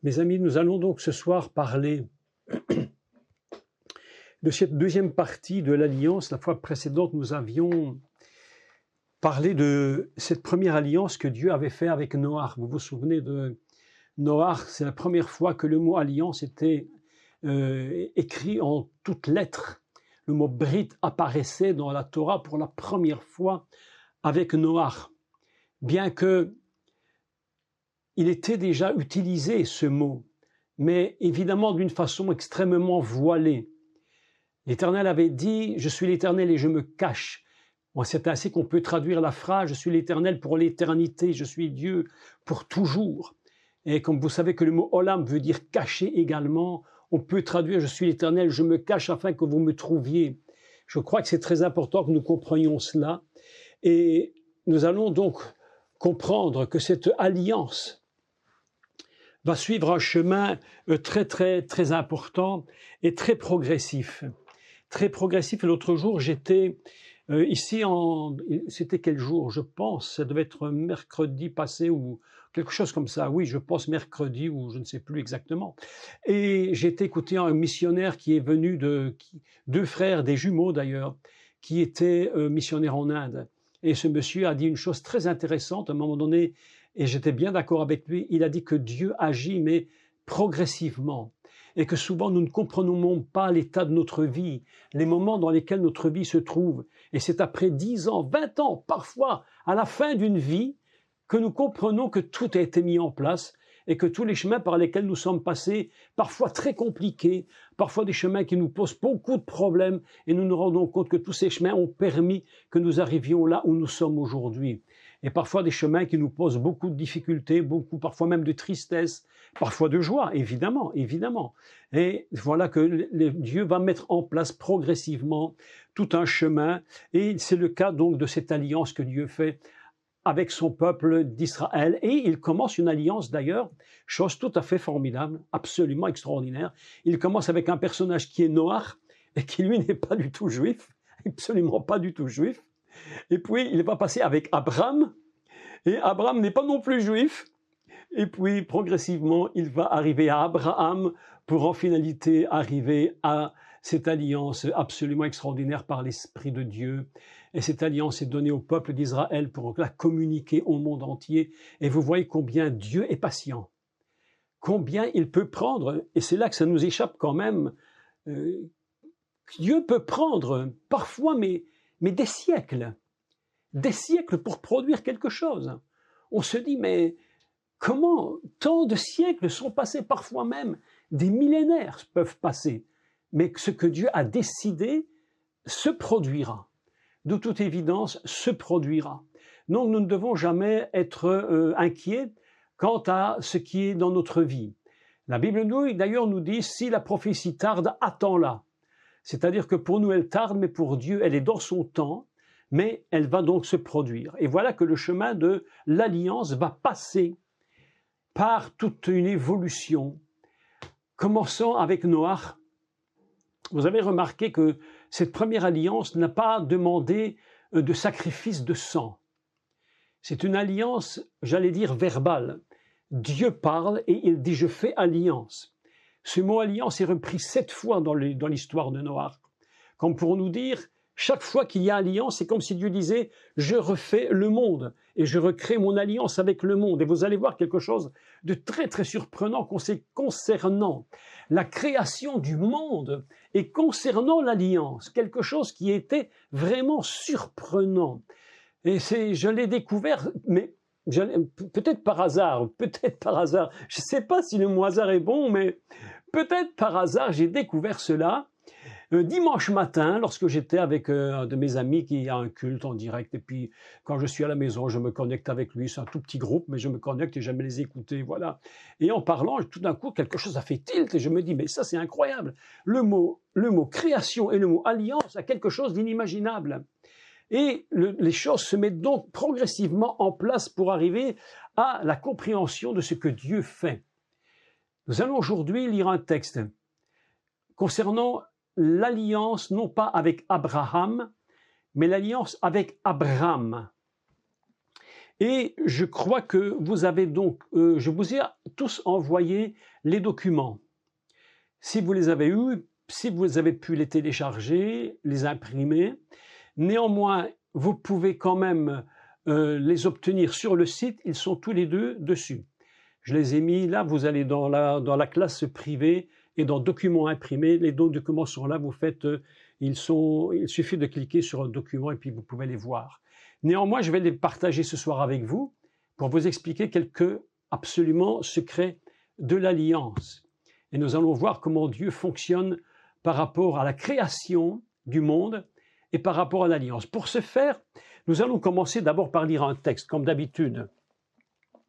Mes amis, nous allons donc ce soir parler de cette deuxième partie de l'alliance. La fois précédente, nous avions parlé de cette première alliance que Dieu avait faite avec Noach. Vous vous souvenez de Noach? C'est la première fois que le mot alliance était écrit en toutes lettres. Le mot Brit apparaissait dans la Torah pour la première fois avec Noach. Bien que il était déjà utilisé, ce mot, mais évidemment d'une façon extrêmement voilée. L'Éternel avait dit « Je suis l'Éternel et je me cache ». Bon, c'est ainsi qu'on peut traduire la phrase « Je suis l'Éternel pour l'éternité, je suis Dieu pour toujours ». Et comme vous savez que le mot « olam » veut dire « cacher » également, on peut traduire « Je suis l'Éternel, je me cache afin que vous me trouviez ». Je crois que c'est très important que nous comprenions cela. Et nous allons donc comprendre que cette alliance va suivre un chemin très important et très progressif. Très progressif. L'autre jour, j'étais ici c'était quel jour? Je pense, ça devait être mercredi passé ou quelque chose comme ça. Oui, je pense mercredi ou je ne sais plus exactement. Et j'ai écouté un missionnaire qui est venu deux frères, des jumeaux d'ailleurs, qui étaient missionnaires en Inde. Et ce monsieur a dit une chose très intéressante à un moment donné, et j'étais bien d'accord avec lui. Il a dit que Dieu agit, mais progressivement, et que souvent nous ne comprenons pas l'état de notre vie, les moments dans lesquels notre vie se trouve. Et c'est après 10 ans, 20 ans, parfois à la fin d'une vie, que nous comprenons que tout a été mis en place et que tous les chemins par lesquels nous sommes passés, parfois très compliqués, parfois des chemins qui nous posent beaucoup de problèmes, et nous nous rendons compte que tous ces chemins ont permis que nous arrivions là où nous sommes aujourd'hui. Et parfois des chemins qui nous posent beaucoup de difficultés, parfois même de tristesse, parfois de joie, évidemment. Et voilà que Dieu va mettre en place progressivement tout un chemin, et c'est le cas donc de cette alliance que Dieu fait avec son peuple d'Israël. Et il commence une alliance d'ailleurs, chose tout à fait formidable, absolument extraordinaire. Il commence avec un personnage qui est Noach, et qui lui n'est pas du tout juif, absolument pas du tout juif. Et puis il va passer avec Abraham, et Abraham n'est pas non plus juif. Et puis progressivement, il va arriver à Abraham pour en finalité arriver à cette alliance absolument extraordinaire par l'Esprit de Dieu. Et cette alliance est donnée au peuple d'Israël pour la communiquer au monde entier. Et vous voyez combien Dieu est patient, combien il peut prendre, et c'est là que ça nous échappe quand même, Dieu peut prendre parfois mais des siècles pour produire quelque chose. On se dit, mais comment tant de siècles sont passés, parfois même des millénaires peuvent passer, mais ce que Dieu a décidé se produira. De toute évidence, se produira. Donc nous ne devons jamais être inquiets quant à ce qui est dans notre vie. La Bible d'ailleurs nous dit, si la prophétie tarde, attends-la. C'est-à-dire que pour nous elle tarde, mais pour Dieu elle est dans son temps, mais elle va donc se produire. Et voilà que le chemin de l'alliance va passer par toute une évolution. Commençons avec Noach. Vous avez remarqué que cette première alliance n'a pas demandé de sacrifice de sang. C'est une alliance, j'allais dire, verbale. Dieu parle et il dit « je fais alliance ». Ce mot « alliance » est repris 7 fois dans l'histoire de Noach. Comme pour nous dire, chaque fois qu'il y a alliance, c'est comme si Dieu disait « je refais le monde et je recrée mon alliance avec le monde ». Et vous allez voir quelque chose de très surprenant concernant la création du monde et concernant l'alliance, quelque chose qui était vraiment surprenant. Et je l'ai découvert, mais peut-être par hasard, je ne sais pas si le mot hasard est bon, mais peut-être par hasard j'ai découvert cela dimanche matin, lorsque j'étais avec un de mes amis qui a un culte en direct, et puis quand je suis à la maison, je me connecte avec lui, c'est un tout petit groupe, mais je me connecte et j'aime les écouter, voilà. Et en parlant, tout d'un coup, quelque chose a fait tilt, et je me dis, mais ça c'est incroyable, le mot création et le mot alliance a quelque chose d'inimaginable. Et les choses se mettent donc progressivement en place pour arriver à la compréhension de ce que Dieu fait. Nous allons aujourd'hui lire un texte concernant l'alliance non pas avec Abraham, mais l'alliance avec Abraham. Et je crois que vous avez donc, je vous ai tous envoyé les documents. Si vous les avez eus, si vous avez pu les télécharger, les imprimer, néanmoins, vous pouvez quand même les obtenir sur le site, ils sont tous les deux dessus. Je les ai mis là, vous allez dans la classe privée et dans documents imprimés, les deux documents sont là, vous faites, il suffit de cliquer sur un document et puis vous pouvez les voir. Néanmoins, je vais les partager ce soir avec vous pour vous expliquer quelques absolument secrets de l'alliance. Et nous allons voir comment Dieu fonctionne par rapport à la création du monde et par rapport à l'alliance. Pour ce faire, nous allons commencer d'abord par lire un texte, comme d'habitude.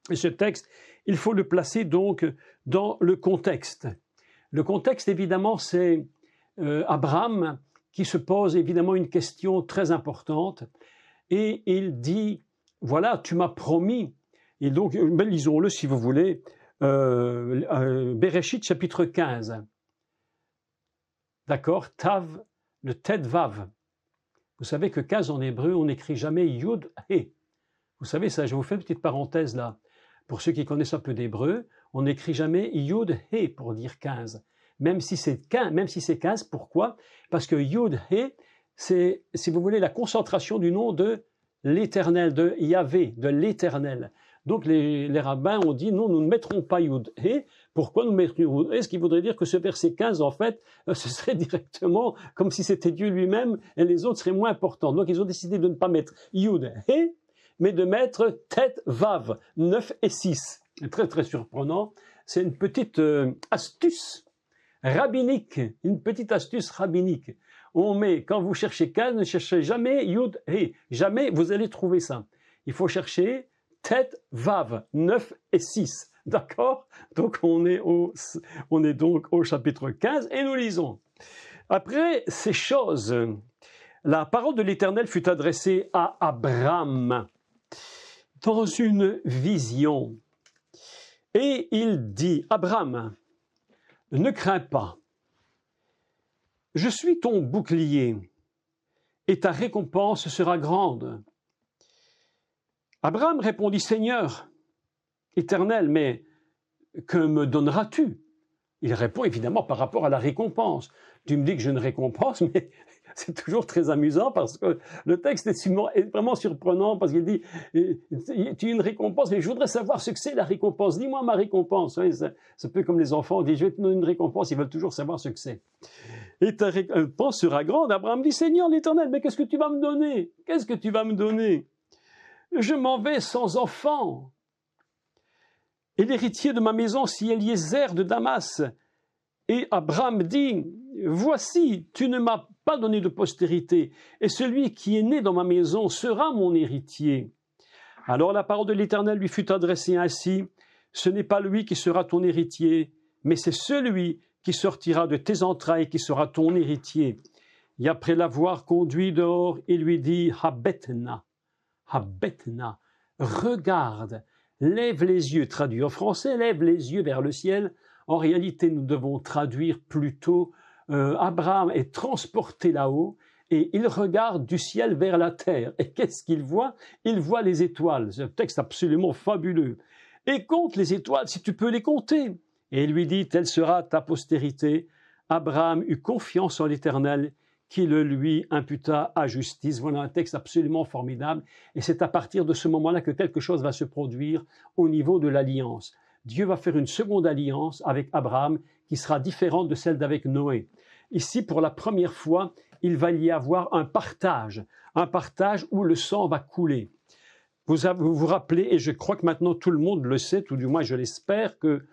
Et ce texte, il faut le placer donc dans le contexte. Le contexte, évidemment, c'est Abraham qui se pose évidemment une question très importante. Et il dit, voilà, tu m'as promis. Et donc, lisons-le si vous voulez, Bereshit chapitre 15. D'accord, Tav, le Ted Vav. Vous savez que 15 en hébreu, on n'écrit jamais Yud He. Vous savez ça, je vous fais une petite parenthèse là. Pour ceux qui connaissent un peu d'hébreu, on n'écrit jamais Yud He pour dire 15. Même si c'est 15, pourquoi? Parce que Yud He, c'est, si vous voulez, la concentration du nom de l'Éternel, de Yahvé, de l'Éternel. Donc les rabbins ont dit non, nous ne mettrons pas Yud He. Pourquoi nous mettrions Yud He? Ce qui voudrait dire que ce verset 15, en fait, ce serait directement comme si c'était Dieu lui-même et les autres seraient moins importants. Donc ils ont décidé de ne pas mettre Yud He, mais de mettre Tet Vav, 9 et 6. Très très surprenant. C'est une petite astuce rabbinique, une petite astuce rabbinique. On met, quand vous cherchez 15, ne cherchez jamais Yud He. Jamais vous allez trouver ça. Il faut chercher Tet Vav, 9 et 6. D'accord? Donc on est donc au chapitre 15 et nous lisons. Après ces choses, la parole de l'Éternel fut adressée à Abraham dans une vision. Et il dit, Abraham, ne crains pas. Je suis ton bouclier, et ta récompense sera grande. Abraham répondit, Seigneur, Éternel, mais que me donneras-tu? Il répond évidemment par rapport à la récompense. Tu me dis que j'ai une récompense, mais c'est toujours très amusant parce que le texte est vraiment surprenant parce qu'il dit, tu as une récompense, mais je voudrais savoir ce que c'est la récompense. Dis-moi ma récompense. Oui, c'est un peu comme les enfants, on dit, je vais te donner une récompense, ils veulent toujours savoir ce que c'est. Et ta récompense sera grande. Abraham dit, Seigneur l'Éternel, mais qu'est-ce que tu vas me donner? Qu'est-ce que tu vas me donner? Je m'en vais sans enfant. Et l'héritier de ma maison, c'est Eliezer de Damas. Et Abraham dit, voici, tu ne m'as pas donné de postérité, et celui qui est né dans ma maison sera mon héritier. Alors la parole de l'Éternel lui fut adressée ainsi, ce n'est pas lui qui sera ton héritier, mais c'est celui qui sortira de tes entrailles qui sera ton héritier. Et après l'avoir conduit dehors, il lui dit, Habetna, Habetna, regarde, lève les yeux, traduit en français, lève les yeux vers le ciel. En réalité, nous devons traduire plutôt Abraham est transporté là-haut et il regarde du ciel vers la terre. Et qu'est-ce qu'il voit? Il voit les étoiles. C'est un texte absolument fabuleux. Et compte les étoiles si tu peux les compter. Et il lui dit, telle sera ta postérité. Abraham eut confiance en l'Éternel qui le lui imputa à justice. Voilà un texte absolument formidable. Et c'est à partir de ce moment-là que quelque chose va se produire au niveau de l'alliance. Dieu va faire une seconde alliance avec Abraham qui sera différente de celle d'avec Noé. Ici, pour la première fois, il va y avoir un partage où le sang va couler. Vous vous rappelez, et je crois que maintenant tout le monde le sait, ou du moins je l'espère, que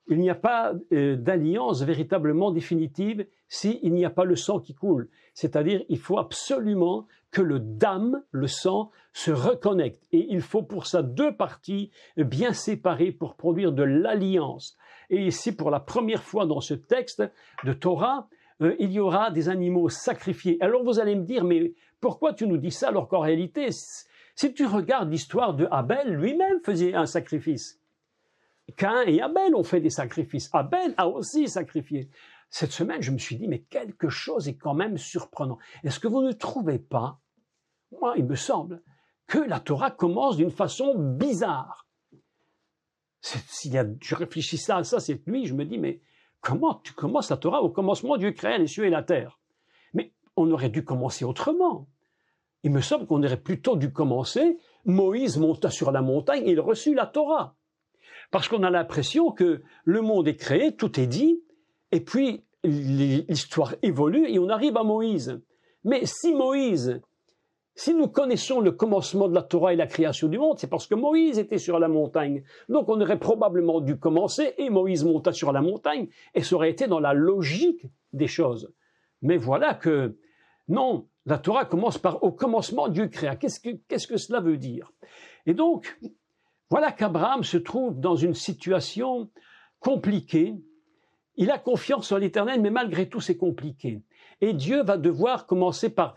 il n'y a pas d'alliance véritablement définitive s'il n'y a pas le sang qui coule. C'est-à-dire, il faut absolument que le dam, le sang, se reconnecte. Et il faut pour ça deux parties bien séparées pour produire de l'alliance. Et ici, pour la première fois dans ce texte de Torah, il y aura des animaux sacrifiés. Alors vous allez me dire, mais pourquoi tu nous dis ça alors qu'en réalité, si tu regardes l'histoire de Abel, lui-même faisait un sacrifice. Caïn et Abel ont fait des sacrifices. Abel a aussi sacrifié. cette semaine, je me suis dit, mais quelque chose est quand même surprenant. Est-ce que vous ne trouvez pas, moi, il me semble, que la Torah commence d'une façon bizarre. Je réfléchissais à ça cette nuit, je me dis, mais comment tu commences la Torah? Au commencement, Dieu créa les cieux et la terre. Mais on aurait dû commencer autrement. Il me semble qu'on aurait plutôt dû commencer, Moïse monta sur la montagne et il reçut la Torah. Parce qu'on a l'impression que le monde est créé, tout est dit, et puis l'histoire évolue et on arrive à Moïse. Mais si nous connaissons le commencement de la Torah et la création du monde, c'est parce que Moïse était sur la montagne. Donc on aurait probablement dû commencer et Moïse monta sur la montagne et ça aurait été dans la logique des choses. Mais voilà que, non, la Torah commence par « au commencement Dieu créa ». Qu'est-ce que cela veut dire? Et donc, voilà qu'Abraham se trouve dans une situation compliquée. Il a confiance en l'Éternel, mais malgré tout c'est compliqué. Et Dieu va devoir commencer par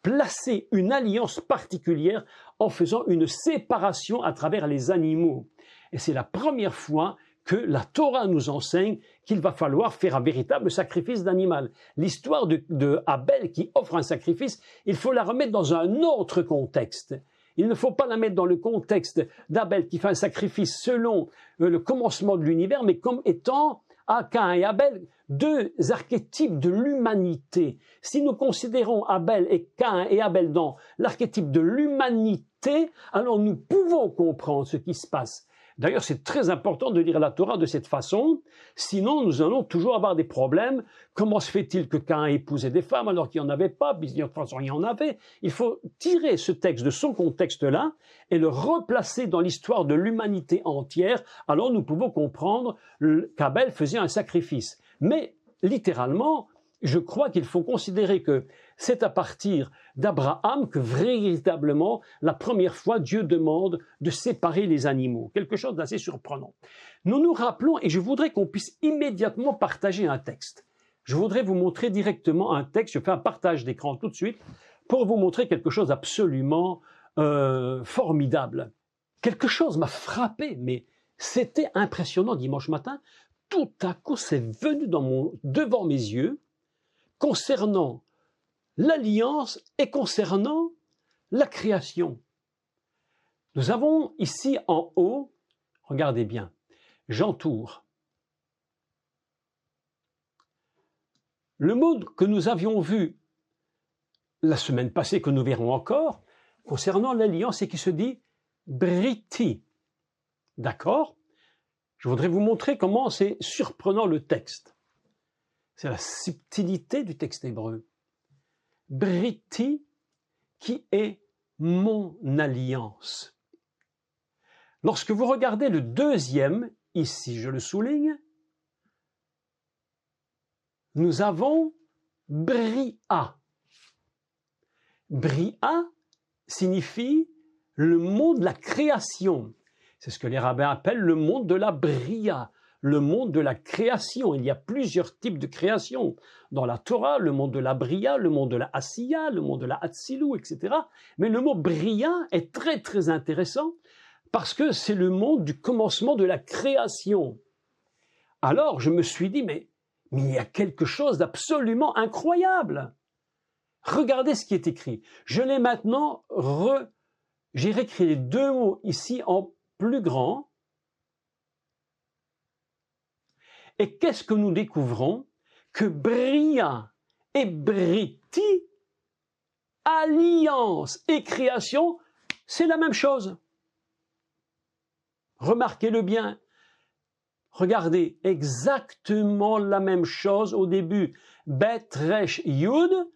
placer une alliance particulière en faisant une séparation à travers les animaux. Et c'est la première fois que la Torah nous enseigne qu'il va falloir faire un véritable sacrifice d'animal. L'histoire de Abel qui offre un sacrifice, il faut la remettre dans un autre contexte. Il ne faut pas la mettre dans le contexte d'Abel qui fait un sacrifice selon le commencement de l'univers, mais comme étant Caïn et Abel, deux archétypes de l'humanité. Si nous considérons Abel et Caïn et Abel dans l'archétype de l'humanité, alors nous pouvons comprendre ce qui se passe. D'ailleurs, c'est très important de lire la Torah de cette façon, sinon nous allons toujours avoir des problèmes. Comment se fait-il que Caïn épousait des femmes alors qu'il n'y en avait pas? Puis de toute façon, il y en avait. Il faut tirer ce texte de son contexte-là et le replacer dans l'histoire de l'humanité entière. Alors nous pouvons comprendre qu'Abel faisait un sacrifice. Mais littéralement, je crois qu'il faut considérer que c'est à partir d'Abraham que véritablement, la première fois, Dieu demande de séparer les animaux. Quelque chose d'assez surprenant. Nous nous rappelons, et je voudrais qu'on puisse immédiatement partager un texte. Je voudrais vous montrer directement un texte, je fais un partage d'écran tout de suite, pour vous montrer quelque chose d'absolument formidable. Quelque chose m'a frappé, mais c'était impressionnant dimanche matin. Tout à coup, c'est venu devant mes yeux, concernant l'alliance et concernant la création. Nous avons ici en haut, regardez bien, j'entoure. Le mot que nous avions vu la semaine passée, que nous verrons encore, concernant l'alliance et qui se dit briti. D'accord? Je voudrais vous montrer comment c'est surprenant le texte. C'est la subtilité du texte hébreu. Briti, qui est mon alliance. Lorsque vous regardez le deuxième, ici je le souligne, nous avons Bria. Bria signifie le monde de la création. C'est ce que les rabbins appellent le monde de la Bria, le monde de la création. Il y a plusieurs types de création. Dans la Torah, le monde de la Bria, le monde de la Asiya, le monde de la Hatzilu, etc. Mais le mot Bria est très très intéressant parce que c'est le monde du commencement de la création. Alors je me suis dit, mais il y a quelque chose d'absolument incroyable. Regardez ce qui est écrit. Je l'ai maintenant j'ai réécrit les deux mots ici en plus grand. Et qu'est-ce que nous découvrons? Que Bria et Briti, alliance et création, c'est la même chose. Remarquez-le bien. Regardez, exactement la même chose au début. Bet Resh Yud,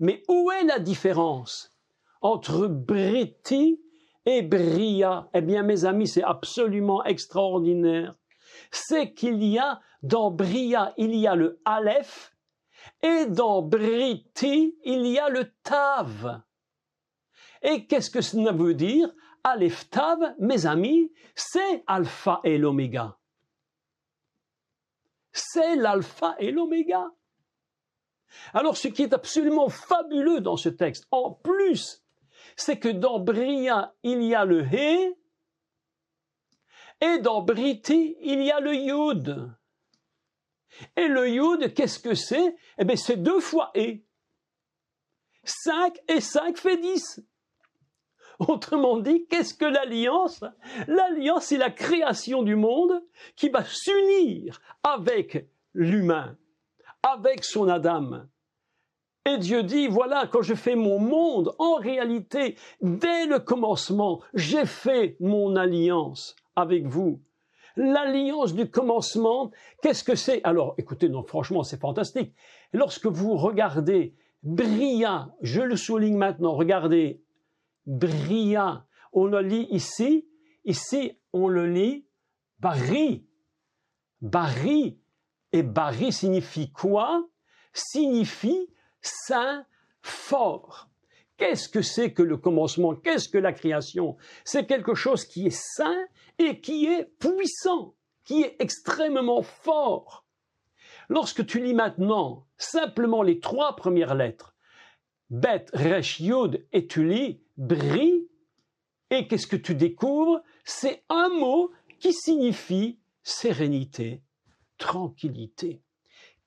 mais où est la différence entre Briti et Bria? Eh bien, mes amis, c'est absolument extraordinaire. C'est qu'il y a, dans Bria, il y a le Aleph, et dans Briti, il y a le Tav. Et qu'est-ce que cela veut dire? Aleph Tav, mes amis, c'est Alpha et l'Oméga. C'est l'Alpha et l'Oméga. Alors, ce qui est absolument fabuleux dans ce texte, en plus, c'est que dans Bria, il y a le He, et dans Briti, il y a le Yud. Et le Yud, qu'est-ce que c'est? Eh bien, c'est 2 fois et. 5 et 5 fait 10. Autrement dit, qu'est-ce que l'alliance? L'alliance, c'est la création du monde qui va s'unir avec l'humain, avec son Adam. Et Dieu dit, voilà, quand je fais mon monde, en réalité, dès le commencement, j'ai fait mon alliance avec vous. L'alliance du commencement, qu'est-ce que c'est? Alors, écoutez, non, franchement, c'est fantastique. Lorsque vous regardez Bria, je le souligne maintenant, regardez, Bria, on le lit ici on le lit Bari. Bari, et Bari signifie quoi? Signifie saint, fort. Qu'est-ce que c'est que le commencement? Qu'est-ce que la création? C'est quelque chose qui est saint et qui est puissant, qui est extrêmement fort. Lorsque tu lis maintenant simplement les 3 premières lettres, Bet, Resh, Yud, et tu lis Bri, et qu'est-ce que tu découvres? C'est un mot qui signifie sérénité, tranquillité.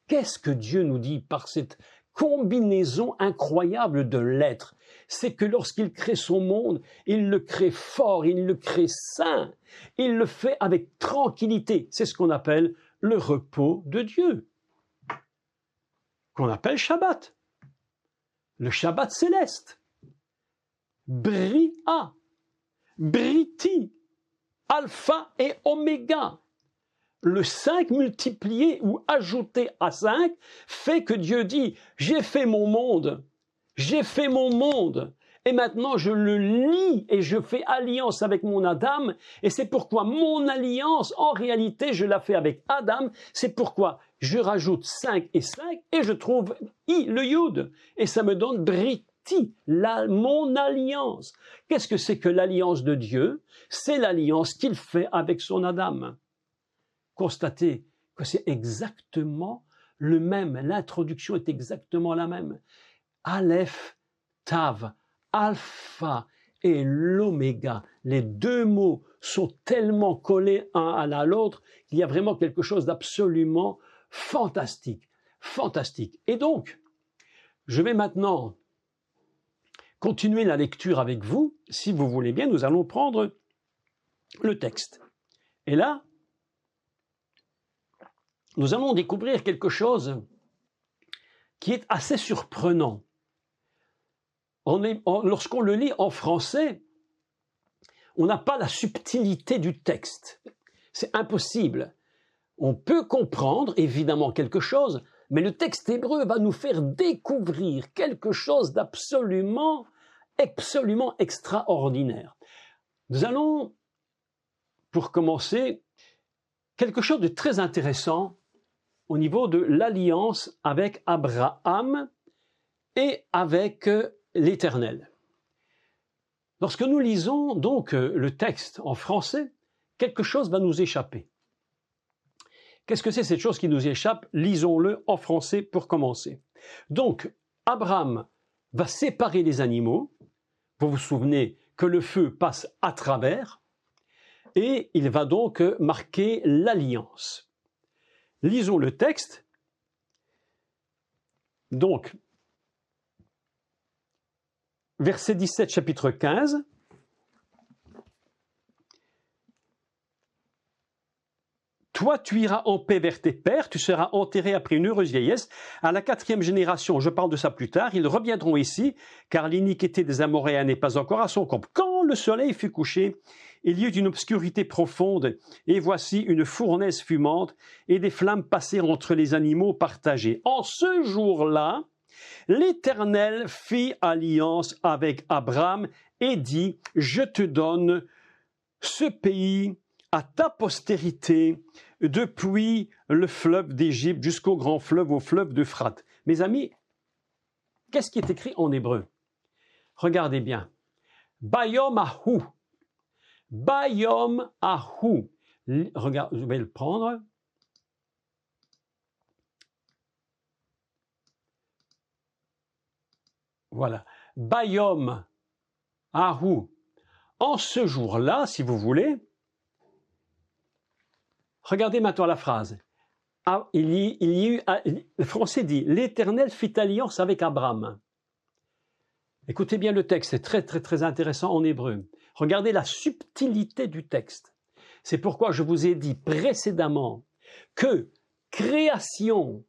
Qu'est-ce que Dieu nous dit par cette combinaison incroyable de lettres? C'est que lorsqu'il crée son monde, il le crée fort, il le crée sain, il le fait avec tranquillité. C'est ce qu'on appelle le repos de Dieu, qu'on appelle Shabbat, le Shabbat céleste. Bria, Briti, Alpha et Oméga. Le 5 multiplié ou ajouté à 5 fait que Dieu dit « J'ai fait mon monde, et maintenant je le lie et je fais alliance avec mon Adam, et c'est pourquoi mon alliance, en réalité, je la fais avec Adam, c'est pourquoi je rajoute 5 et 5 et je trouve I, le Yud, et ça me donne Briti, mon alliance. Qu'est-ce que c'est que l'alliance de Dieu? C'est l'alliance qu'il fait avec son Adam. Constatez que c'est exactement le même, l'introduction est exactement la même. Aleph, Tav, Alpha et l'Oméga, les 2 mots sont tellement collés un à l'autre qu'il y a vraiment quelque chose d'absolument fantastique, fantastique. Et donc, je vais maintenant continuer la lecture avec vous. Si vous voulez bien, nous allons prendre le texte. Et là, nous allons découvrir quelque chose qui est assez surprenant. Lorsqu'on le lit en français, on n'a pas la subtilité du texte. C'est impossible. On peut comprendre, évidemment, quelque chose, mais le texte hébreu va nous faire découvrir quelque chose d'absolument, absolument extraordinaire. Nous allons, pour commencer, quelque chose de très intéressant au niveau de l'alliance avec Abraham et avec l'Éternel. Lorsque nous lisons donc le texte en français, quelque chose va nous échapper. Qu'est-ce que c'est cette chose qui nous échappe? Lisons-le en français pour commencer. Donc, Abraham va séparer les animaux. Vous vous souvenez que le feu passe à travers et il va donc marquer l'alliance. Lisons le texte. Donc, verset 17, chapitre 15. Toi, tu iras en paix vers tes pères, tu seras enterré après une heureuse vieillesse. À la 4e génération, je parle de ça plus tard, ils reviendront ici, car l'iniquité des Amoréens n'est pas encore à son comble. Quand le soleil fut couché, il y eut une obscurité profonde, et voici une fournaise fumante, et des flammes passèrent entre les animaux partagés. En ce jour-là, l'Éternel fit alliance avec Abraham et dit, « Je te donne ce pays à ta postérité, depuis le fleuve d'Égypte jusqu'au grand fleuve, au fleuve d'Euphrate. » Mes amis, qu'est-ce qui est écrit en hébreu? Regardez bien. Bayom ahu. Bayom ahu. Regarde, je vais le prendre. Voilà. Bayom ahu. En ce jour-là, si vous voulez, regardez maintenant la phrase. le français dit, l'Éternel fit alliance avec Abraham. Écoutez bien le texte, c'est très très très intéressant en hébreu. Regardez la subtilité du texte. C'est pourquoi je vous ai dit précédemment que création,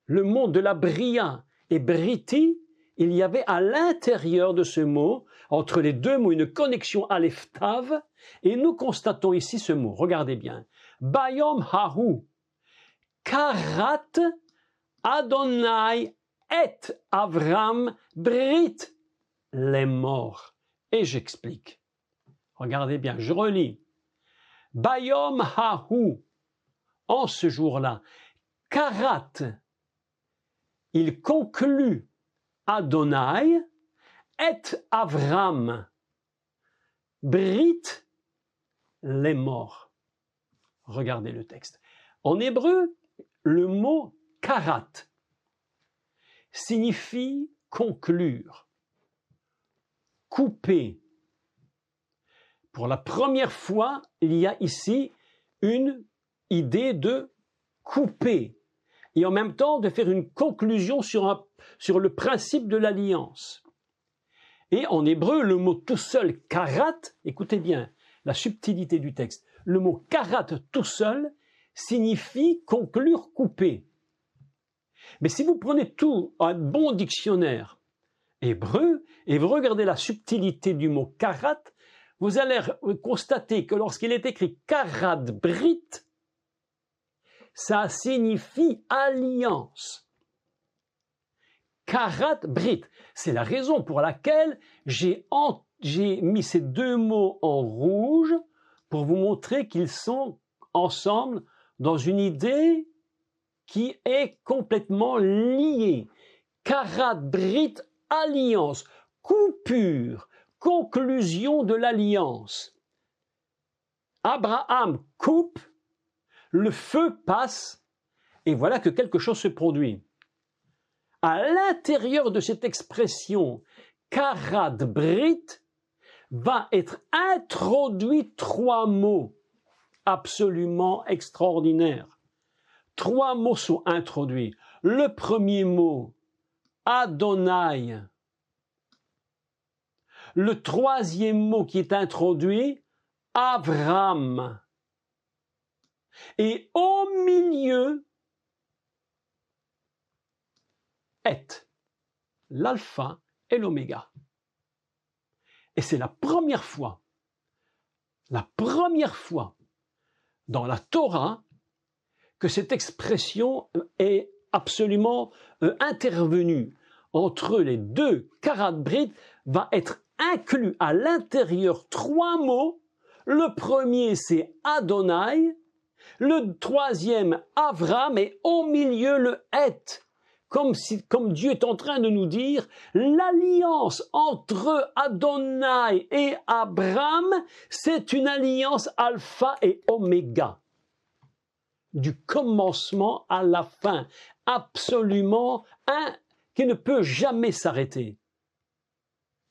le mot de la bria et briti, il y avait à l'intérieur de ce mot, entre les deux mots, une connexion aleph-tav, et nous constatons ici ce mot. Regardez bien. Bayom hahu, karat Adonai et Avram brit les morts. Et j'explique. Regardez bien, je relis. Bayom hahu, en ce jour-là, karat, il conclut Adonai et Avram brit les morts. Regardez le texte. En hébreu, le mot karat signifie conclure, couper. Pour la première fois, il y a ici une idée de couper et en même temps de faire une conclusion sur le principe de l'alliance. Et en hébreu, le mot tout seul, karat, écoutez bien la subtilité du texte, le mot karat tout seul signifie conclure, couper. Mais si vous prenez tout un bon dictionnaire hébreu et vous regardez la subtilité du mot karat, vous allez constater que lorsqu'il est écrit karat brit, ça signifie alliance. Karat brit, c'est la raison pour laquelle j'ai mis ces deux mots en rouge pour vous montrer qu'ils sont ensemble dans une idée qui est complètement liée. Karat brit, alliance, coupure, conclusion de l'alliance. Abraham coupe, le feu passe, et voilà que quelque chose se produit. À l'intérieur de cette expression, karat brit, va être introduit trois mots absolument extraordinaires. Trois mots sont introduits. Le premier mot, Adonai. Le troisième mot qui est introduit, Avram. Et au milieu, Et, l'alpha et l'oméga. Et c'est la première fois dans la Torah que cette expression est absolument intervenue. Entre les deux karat brit va être inclus à l'intérieur trois mots. Le premier, c'est Adonai. Le troisième, Avram. Et au milieu, le Et. Comme Dieu est en train de nous dire, l'alliance entre Adonai et Abraham, c'est une alliance alpha et oméga. Du commencement à la fin. Absolument qui ne peut jamais s'arrêter.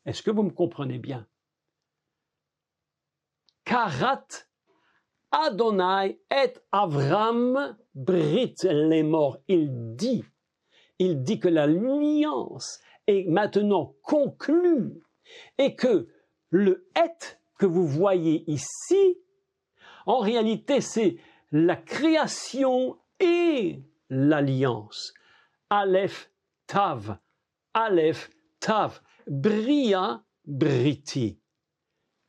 Est-ce que vous me comprenez bien? Karat Adonai et Avram brit les morts. Il dit que l'alliance est maintenant conclue et que le et que vous voyez ici, en réalité, c'est la création et l'alliance. Aleph Tav, Aleph Tav, Bria Briti.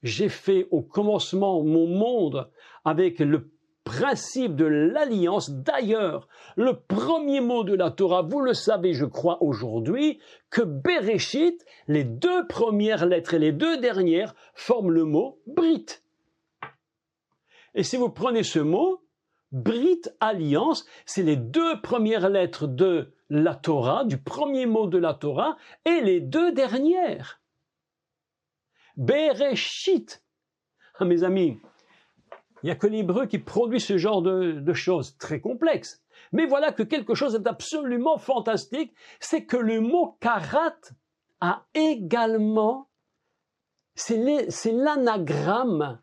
J'ai fait au commencement mon monde avec le principe de l'alliance. D'ailleurs, le premier mot de la Torah, vous le savez, je crois aujourd'hui, que Bereshit, les deux premières lettres et les deux dernières, forment le mot Brit. Et si vous prenez ce mot, Brit, alliance, c'est les deux premières lettres de la Torah, du premier mot de la Torah, et les deux dernières. Bereshit. Ah, mes amis, il n'y a que l'hébreu qui produit ce genre de choses très complexes. Mais voilà que quelque chose d'absolument fantastique, c'est que le mot karat a également, c'est l'anagramme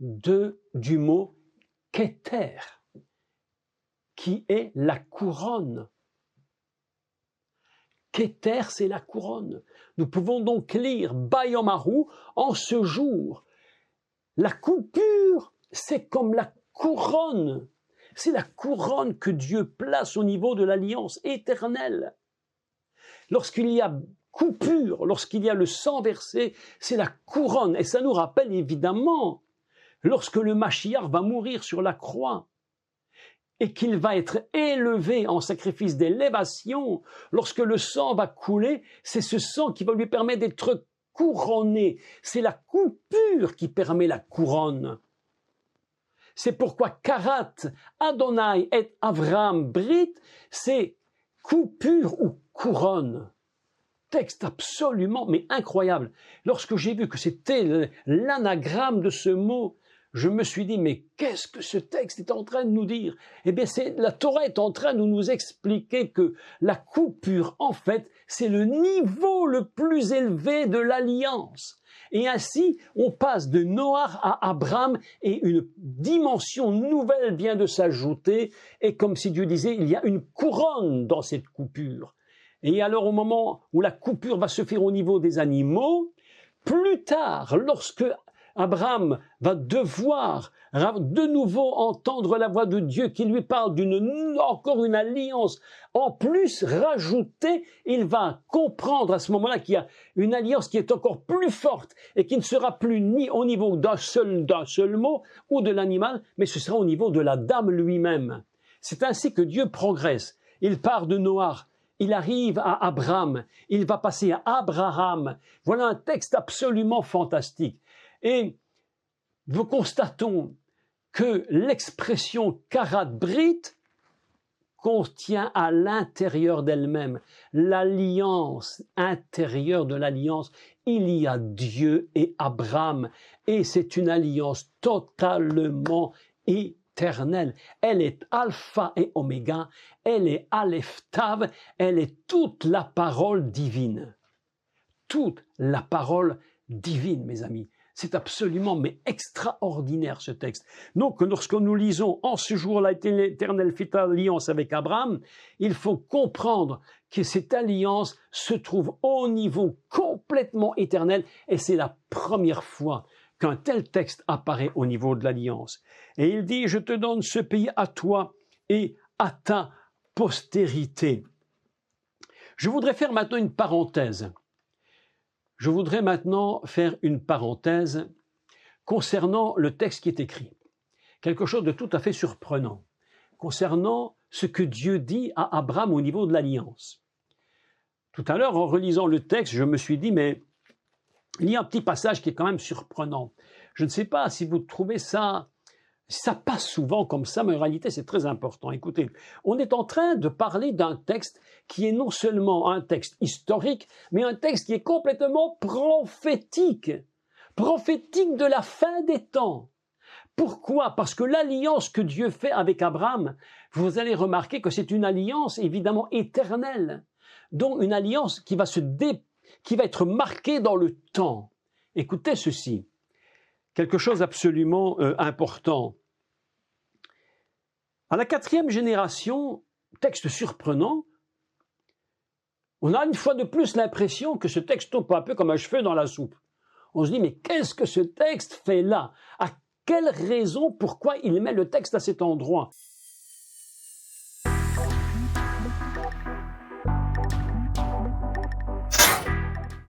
du mot Keter, qui est la couronne. Keter, c'est la couronne. Nous pouvons donc lire Bayomaru en ce jour. La coupure, c'est comme la couronne. C'est la couronne que Dieu place au niveau de l'alliance éternelle. Lorsqu'il y a coupure, lorsqu'il y a le sang versé, c'est la couronne. Et ça nous rappelle évidemment, lorsque le Mashiach va mourir sur la croix, et qu'il va être élevé en sacrifice d'élévation, lorsque le sang va couler, c'est ce sang qui va lui permettre d'être couronné. C'est la coupure qui permet la couronne. C'est pourquoi Karat, Adonai et Avram Brit, c'est coupure ou couronne. Texte absolument, mais incroyable. Lorsque j'ai vu que c'était l'anagramme de ce mot, je me suis dit, mais qu'est-ce que ce texte est en train de nous dire? Eh bien, la Torah est en train de nous expliquer que la coupure, en fait, c'est le niveau le plus élevé de l'alliance. Et ainsi, on passe de Noach à Abraham et une dimension nouvelle vient de s'ajouter. Et comme si Dieu disait, il y a une couronne dans cette coupure. Et alors, au moment où la coupure va se faire au niveau des animaux, plus tard, lorsque Abraham va devoir de nouveau entendre la voix de Dieu qui lui parle encore une alliance. En plus, rajoutée, il va comprendre à ce moment-là qu'il y a une alliance qui est encore plus forte et qui ne sera plus ni au niveau d'un seul mot ou de l'animal, mais ce sera au niveau de l'Adam lui-même. C'est ainsi que Dieu progresse. Il part de Noach. Il arrive à Abraham, il va passer à Abraham. Voilà un texte absolument fantastique. Et nous constatons que l'expression Karat Brit contient à l'intérieur d'elle-même l'alliance intérieure de l'alliance. Il y a Dieu et Abraham, et c'est une alliance totalement éternelle. Elle est alpha et oméga, elle est aleph tav, elle est toute la parole divine. Toute la parole divine, mes amis. C'est absolument, mais extraordinaire ce texte. Donc, lorsque nous lisons « En ce jour-là, l'Éternel fit alliance avec Abraham », il faut comprendre que cette alliance se trouve au niveau complètement éternel et c'est la première fois qu'un tel texte apparaît au niveau de l'alliance. Et il dit « Je te donne ce pays à toi et à ta postérité ». Je voudrais faire maintenant une parenthèse. Je voudrais maintenant faire une parenthèse concernant le texte qui est écrit. Quelque chose de tout à fait surprenant concernant ce que Dieu dit à Abraham au niveau de l'alliance. Tout à l'heure, en relisant le texte, je me suis dit, mais il y a un petit passage qui est quand même surprenant. Je ne sais pas si vous trouvez ça passe souvent comme ça, mais en réalité, c'est très important. Écoutez, on est en train de parler d'un texte qui est non seulement un texte historique, mais un texte qui est complètement prophétique. Prophétique de la fin des temps. Pourquoi? Parce que l'alliance que Dieu fait avec Abraham, vous allez remarquer que c'est une alliance évidemment éternelle. Donc une alliance qui va être marquée dans le temps. Écoutez ceci. Quelque chose d'absolument important. À la 4e génération, texte surprenant, on a une fois de plus l'impression que ce texte tombe un peu comme un cheveu dans la soupe. On se dit, mais qu'est-ce que ce texte fait là? À quelle raison, pourquoi il met le texte à cet endroit?